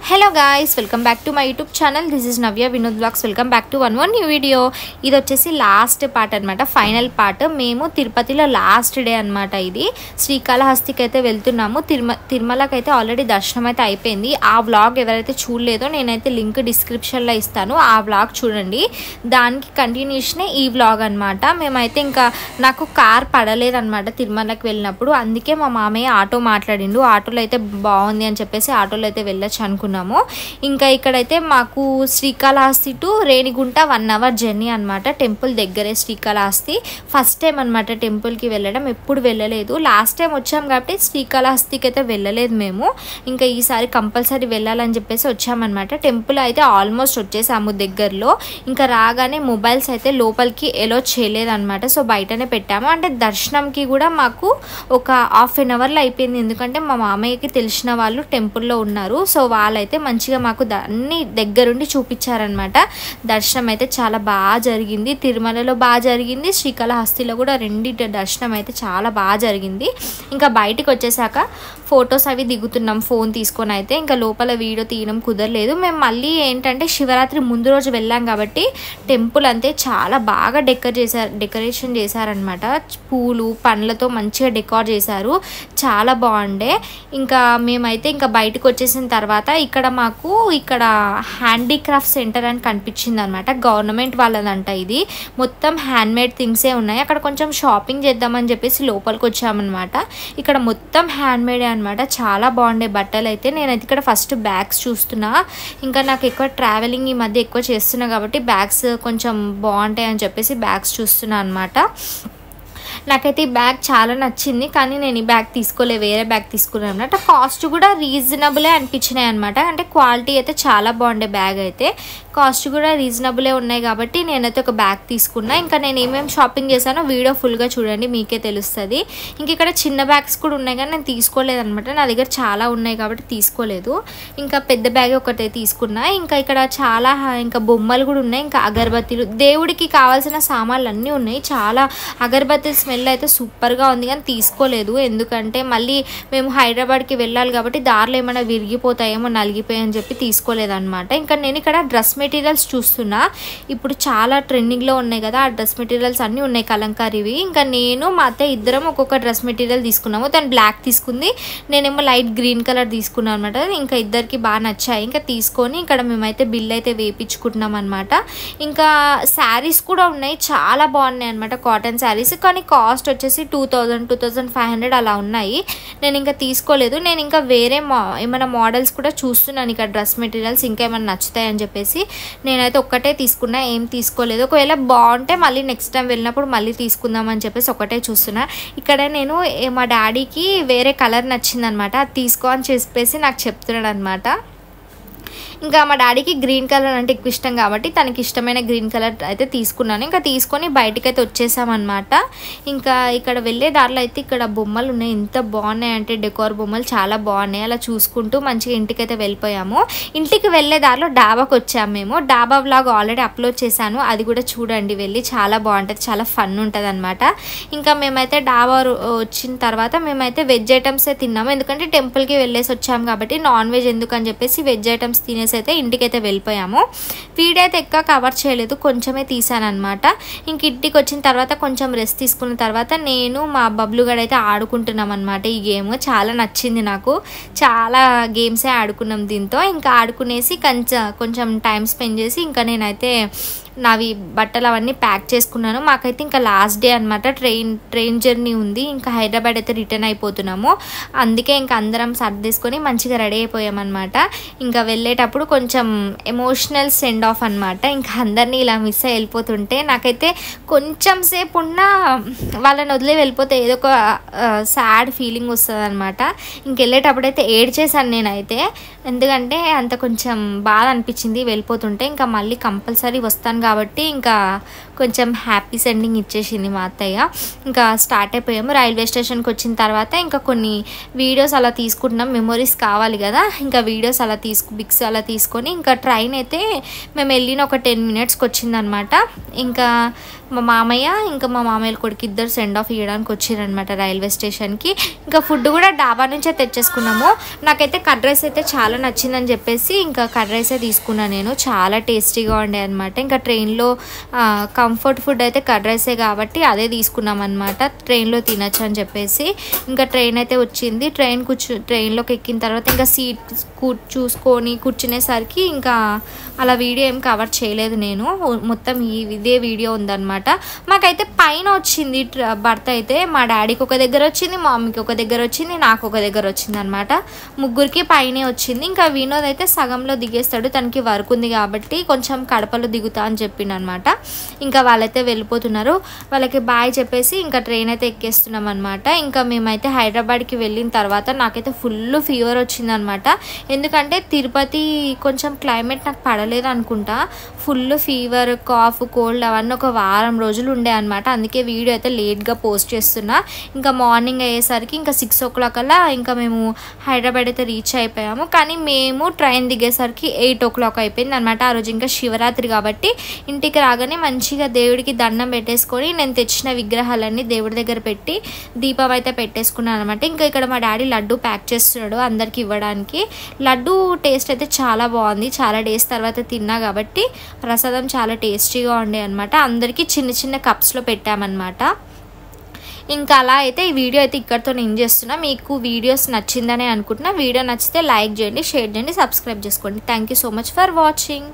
Hello guys, welcome back to my YouTube channel. This is Navya Vinod Vlogs. Welcome back to one more new video. ఇది వచ్చేసి last part అన్నమాట, final part. మేము తిరుపతిలో last day అన్నమాట. ఇది శ్రీకాళహస్తికి అయితే వెళ్తున్నాము. తిరుమలకి అయితే ఆల్రెడీ దర్శనం అయితే అయిపోయింది. ఆ వ్లాగ్ ఎవరైతే చూడలేదో నేనైతే లింక్ డిస్క్రిప్షన్లో ఇస్తాను, ఆ వ్లాగ్ చూడండి. దానికి కంటిన్యూషనే ఈ వ్లాగ్ అన్నమాట. మేమైతే ఇంకా నాకు కార్ పడలేదన్నమాట తిరుమలకి వెళ్ళినప్పుడు, అందుకే మా మామయ్య ఆటో మాట్లాడిండు. ఆటోలో అయితే బాగుంది అని చెప్పేసి ఆటోలో అయితే వెళ్ళొచ్చు అనుకున్నాము. ఇంకా ఇక్కడైతే మాకు Srikalahasti to Renigunta 1 hour journey అనమాట. టెంపుల్ దగ్గరే శ్రీకాళహస్తి. ఫస్ట్ టైం అనమాట టెంపుల్కి వెళ్ళడం, ఎప్పుడు వెళ్ళలేదు. లాస్ట్ టైం వచ్చాం కాబట్టి శ్రీకాళహస్తికి అయితే వెళ్ళలేదు మేము. ఇంకా ఈసారి కంపల్సరీ వెళ్ళాలని చెప్పేసి వచ్చామన్నమాట. టెంపుల్ అయితే ఆల్మోస్ట్ వచ్చేసాము దగ్గరలో. ఇంకా రాగానే మొబైల్స్ అయితే లోపలికి ఎలో చేయలేదన్నమాట, సో బయటనే పెట్టాము. అంటే దర్శనంకి కూడా మాకు ఒక ½ an hourలో అయిపోయింది, ఎందుకంటే మా మామయ్యకి తెలిసిన వాళ్ళు టెంపుల్లో ఉన్నారు. సో వాళ్ళైతే మంచిగా మాకు అన్ని దగ్గరుండి చూపించారనమాట. దర్శనం అయితే చాలా బాగా జరిగింది. తిరుమలలో బాగా జరిగింది, శ్రీకాళహస్తిలో కూడా రెండింటి దర్శనం అయితే చాలా బాగా జరిగింది. ఇంకా బయటికి వచ్చేసాక ఫొటోస్ అవి దిగుతున్నాం ఫోన్ తీసుకొని. అయితే ఇంకా లోపల వీడియో తీయడం కుదరలేదు. మేము మళ్ళీ శివరాత్రి ముందు రోజు వెళ్ళాం కాబట్టి టెంపుల్ అంతే చాలా బాగా డెకరేషన్ చేశారనమాట. పూలు పండ్లతో మంచిగా డెకార్ చేశారు, చాలా బాగుండే. ఇంకా మేమైతే ఇంకా బయటకు వచ్చేసిన తర్వాత ఇక్కడ హ్యాండీక్రాఫ్ట్ సెంటర్ అని కనిపించింది అనమాట. గవర్నమెంట్ వాళ్ళదంట ఇది. మొత్తం హ్యాండ్మేడ్ థింగ్సే ఉన్నాయి. అక్కడ కొంచెం షాపింగ్ చేద్దామని చెప్పేసి లోపలికి వచ్చామన్నమాట. ఇక్కడ మొత్తం హ్యాండ్మేడే అనమాట, చాలా బాగుండే బట్టలు అయితే. నేనైతే ఇక్కడ ఫస్ట్ బ్యాగ్స్ చూస్తున్నా. ఇంకా నాకు ఎక్కువ ట్రావెలింగ్ ఈ మధ్య ఎక్కువ చేస్తున్నా కాబట్టి బ్యాగ్స్ కొంచెం బాగుంటాయి అని చెప్పేసి బ్యాగ్స్ చూస్తున్నా అనమాట. నాకైతే ఈ బ్యాగ్ చాలా నచ్చింది, కానీ నేను ఈ బ్యాగ్ తీసుకోలే, వేరే బ్యాగ్ తీసుకున్నాను అనమాట. కాస్ట్ కూడా రీజనబులే అనిపించినాయి అనమాట. అంటే క్వాలిటీ అయితే చాలా బాగుండే బ్యాగ్ అయితే, కాస్ట్ కూడా రీజనబులే ఉన్నాయి కాబట్టి నేనైతే ఒక బ్యాగ్ తీసుకున్నా. ఇంకా నేను ఏమేమి షాపింగ్ చేశానో వీడియో ఫుల్గా చూడండి, మీకే తెలుస్తుంది. ఇంక ఇక్కడ చిన్న బ్యాగ్స్ కూడా ఉన్నాయి కానీ నేను తీసుకోలేదనమాట. నా దగ్గర చాలా ఉన్నాయి కాబట్టి తీసుకోలేదు. ఇంకా పెద్ద బ్యాగ్ ఒకటే తీసుకున్నా. ఇంకా ఇక్కడ చాలా ఇంకా బొమ్మలు కూడా ఉన్నాయి, ఇంకా అగరబత్తీలు, దేవుడికి కావాల్సిన సామాన్లు అన్నీ ఉన్నాయి. చాలా అగరబత్తి స్మెల్ అయితే సూపర్గా ఉంది, కానీ తీసుకోలేదు. ఎందుకంటే మళ్ళీ మేము హైదరాబాద్కి వెళ్ళాలి కాబట్టి దారిలో ఏమైనా విరిగిపోతాయేమో, నలిగిపోయాయని చెప్పి తీసుకోలేదన్నమాట. ఇంకా నేను ఇక్కడ డ్రెస్ మెటీరియల్స్ చూస్తున్నా. ఇప్పుడు చాలా ట్రెండింగ్లో ఉన్నాయి కదా ఆ డ్రెస్ మెటీరియల్స్ అన్నీ ఉన్నాయి కలంకారీవి. ఇంకా నేను మా అత్తయ్య ఇద్దరం ఒక్కొక్క డ్రెస్ మెటీరియల్ తీసుకున్నాము. తను బ్లాక్ తీసుకుంది, నేనేమో లైట్ గ్రీన్ కలర్ తీసుకున్నాను అనమాట. ఇంకా ఇద్దరికి బాగా నచ్చాయి. ఇంకా తీసుకొని ఇక్కడ మేమైతే బిల్ అయితే వేయించుకుంటున్నాం అనమాట. ఇంకా శారీస్ కూడా ఉన్నాయి, చాలా బాగున్నాయి అనమాట, కాటన్ శారీస్. కానీ కాస్ట్ వచ్చేసి 2000-2500 అలా ఉన్నాయి. నేను ఇంకా తీసుకోలేదు. నేను ఇంకా వేరే ఏమైనా మోడల్స్ కూడా చూస్తున్నాను ఇక్కడ డ్రెస్ మెటీరియల్స్, ఇంకా ఏమైనా నచ్చుతాయని చెప్పేసి నేనైతే ఒక్కటే తీసుకున్నా, ఏం తీసుకోలేదు. ఒకవేళ బాగుంటే మళ్ళీ నెక్స్ట్ టైం వెళ్ళినప్పుడు మళ్ళీ తీసుకుందాం అని చెప్పేసి ఒకటే చూస్తున్నా. ఇక్కడ నేను మా డాడీకి వేరే కలర్ నచ్చిందనమాట, అది తీసుకో అని చెప్పేసి నాకు చెప్తున్నాడు అనమాట. ఇంకా మా డాడీకి గ్రీన్ కలర్ అంటే ఎక్కువ ఇష్టం కాబట్టి తనకి ఇష్టమైన గ్రీన్ కలర్ అయితే తీసుకున్నాను. ఇంకా తీసుకొని బయటికి అయితే వచ్చేసామన్నమాట. ఇంకా ఇక్కడ వెళ్ళే దారిలో అయితే ఇక్కడ బొమ్మలు ఉన్నాయి, ఎంత బాగున్నాయి అంటే డెకోర్ బొమ్మలు చాలా బాగున్నాయి. అలా చూసుకుంటూ మంచిగా ఇంటికి అయితే వెళ్ళిపోయాము. ఇంటికి వెళ్ళే దారిలో డాబాకి వచ్చాము మేము. డాబా వ్లాగ్ ఆల్రెడీ అప్లోడ్ చేశాను, అది కూడా చూడండి వెళ్ళి, చాలా బాగుంటుంది, చాలా ఫన్ ఉంటుంది అనమాట. ఇంకా మేమైతే డాబా వచ్చిన తర్వాత మేమైతే వెజ్ ఐటమ్సే తిన్నాము, ఎందుకంటే టెంపుల్కి వెళ్ళేసి వచ్చాము కాబట్టి నాన్ వెజ్ ఎందుకని చెప్పేసి వెజ్ ఐటమ్స్ తినేసి అయితే ఇంటికైతే వెళ్ళిపోయాము. వీడియో అయితే ఎక్కువ కవర్ చేయలేదు, కొంచెమే తీసాను అనమాట. ఇంక ఇంటికి వచ్చిన తర్వాత కొంచెం రెస్ట్ తీసుకున్న తర్వాత నేను మా బబ్లు గడ అయితే ఆడుకుంటున్నాం అనమాట. ఈ గేమ్ చాలా నచ్చింది నాకు, చాలా గేమ్సే ఆడుకున్నాం దీంతో. ఇంకా ఆడుకునేసి కొంచెం టైం స్పెండ్ చేసి ఇంకా నేనైతే నావి బట్టలు అవన్నీ ప్యాక్ చేసుకున్నాను. మాకైతే ఇంకా లాస్ట్ డే అనమాట, ట్రైన్ జర్నీ ఉంది. ఇంకా హైదరాబాద్ అయితే రిటర్న్ అయిపోతున్నాము. అందుకే ఇంకా అందరం సర్దేసుకొని మంచిగా రెడీ అయిపోయామన్నమాట. ఇంకా వెళ్ళేటప్పుడు కొంచెం ఎమోషనల్ సెండ్ ఆఫ్ అనమాట. ఇంకా అందరినీ ఇలా మిస్ అయ్యి వెళ్ళిపోతుంటే నాకైతే కొంచెం సేపు ఉన్న వాళ్ళని వదిలే వెళ్ళిపోతే ఏదో ఒక సాడ్ ఫీలింగ్ వస్తుంది అనమాట. ఇంకెళ్ళేటప్పుడు అయితే ఏడ్చేసాను నేనైతే, ఎందుకంటే అంత కొంచెం బాధ అనిపించింది వెళ్ళిపోతుంటే. ఇంకా మళ్ళీ కంపల్సరీ వస్తాను కాబట్టి ఇంకా కొంచెం హ్యాపీ సెండింగ్ ఇచ్చేసింది మా అత్తయ్య. ఇంకా స్టార్ట్ అయిపోయాము. రైల్వే స్టేషన్కి వచ్చిన తర్వాత ఇంకా కొన్ని వీడియోస్ అలా తీసుకుంటున్నాం, మెమొరీస్ కావాలి కదా. ఇంకా వీడియోస్ అలా బిక్స్ అలా తీసుకొని ఇంకా ట్రైన్ అయితే మేము వెళ్ళిన ఒక 10 minutesకి వచ్చిందనమాట. ఇంకా మా మామయ్య ఇంకా మా మామయ్య కొడుకు ఇద్దరు సెండ్ ఆఫ్ ఇవ్వడానికి వచ్చారనమాట రైల్వే స్టేషన్కి. ఇంకా ఫుడ్ కూడా డాబా నుంచే తెచ్చేసుకున్నాము. నాకైతే కర్డ్ రైస్ అయితే చాలా నచ్చిందని చెప్పేసి ఇంకా కర్డ్ రైసే తీసుకున్నాను నేను. చాలా టేస్టీగా ఉండే అనమాట. ఇంకా ట్రైన్లో కంఫర్ట్ ఫుడ్ అయితే కర్డ్ రైసే కాబట్టి అదే తీసుకున్నాం అనమాట. ట్రైన్లో తినచ్చు అని చెప్పేసి ఇంకా ట్రైన్ అయితే వచ్చింది. ట్రైన్లోకి ఎక్కిన తర్వాత ఇంకా సీట్ చూసుకొని కూర్చునేసరికి ఇంకా అలా వీడియో ఏం కవర్ చేయలేదు నేను. మొత్తం ఇదే వీడియో ఉందన్నమాట. మాకైతే పైన వచ్చింది బర్త్ అయితే. మా డాడీకి ఒక దగ్గర వచ్చింది, మా మమ్మీకి ఒక దగ్గర వచ్చింది, నాకు ఒక దగ్గర వచ్చింది అనమాట. ముగ్గురికి పైనే వచ్చింది. ఇంకా వినోద్ అయితే సగంలో దిగేస్తాడు, తనకి వర్క్ ఉంది కాబట్టి కొంచెం కడపలో దిగుతా అని చెప్పిండు అనమాట. ఇంకా వాళ్ళైతే వెళ్ళిపోతున్నారు. వాళ్ళకి బాయ్ చెప్పేసి ఇంకా ట్రైన్ అయితే ఎక్కేస్తున్నాం అనమాట. ఇంకా మేమైతే హైదరాబాద్కి వెళ్ళిన తర్వాత నాకైతే ఫుల్ ఫీవర్ వచ్చిందనమాట. ఎందుకంటే తిరుపతి కొంచెం క్లైమేట్ నాకు పడలేదు అనుకుంటా. ఫుల్ ఫీవర్, కాఫ్, కోల్డ్ అవన్నీ ఒక వారం రోజులు ఉండే అనమాట. అందుకే వీడియో అయితే లేట్గా పోస్ట్ చేస్తున్నా. ఇంకా మార్నింగ్ అయ్యేసరికి ఇంకా 6 o'clock అలా ఇంకా మేము హైదరాబాద్ అయితే రీచ్ అయిపోయాము. కానీ మేము ట్రైన్ దిగేసరికి 8 o'clock అయిపోయింది అనమాట. ఆ రోజు ఇంకా శివరాత్రి కాబట్టి ఇంటికి రాగానే మంచిగా దేవుడికి దండం పెట్టేసుకొని నేను తెచ్చిన విగ్రహాలన్నీ దేవుడి దగ్గర పెట్టి దీపం అయితే పెట్టేసుకున్నాను అనమాట. ఇంకా ఇక్కడ మా డాడీ లడ్డు ప్యాక్ చేస్తున్నాడు అందరికి ఇవ్వడానికి. లడ్డు టేస్ట్ అయితే చాలా బాగుంది. చాలా డేస్ తర్వాత తిన్నా కాబట్టి ప్రసాదం చాలా టేస్టీగా ఉండే అనమాట. అందరికీ చిన్న చిన్న కప్స్లో పెట్టామన్నమాట. ఇంకా అలా అయితే ఈ వీడియో అయితే ఇక్కడితో నేను చేస్తున్నా. మీకు వీడియోస్ నచ్చిందనే అనుకుంటున్నా. వీడియో నచ్చితే లైక్ చేయండి, షేర్ చేయండి, సబ్స్క్రైబ్ చేసుకోండి. Thank you so much for watching.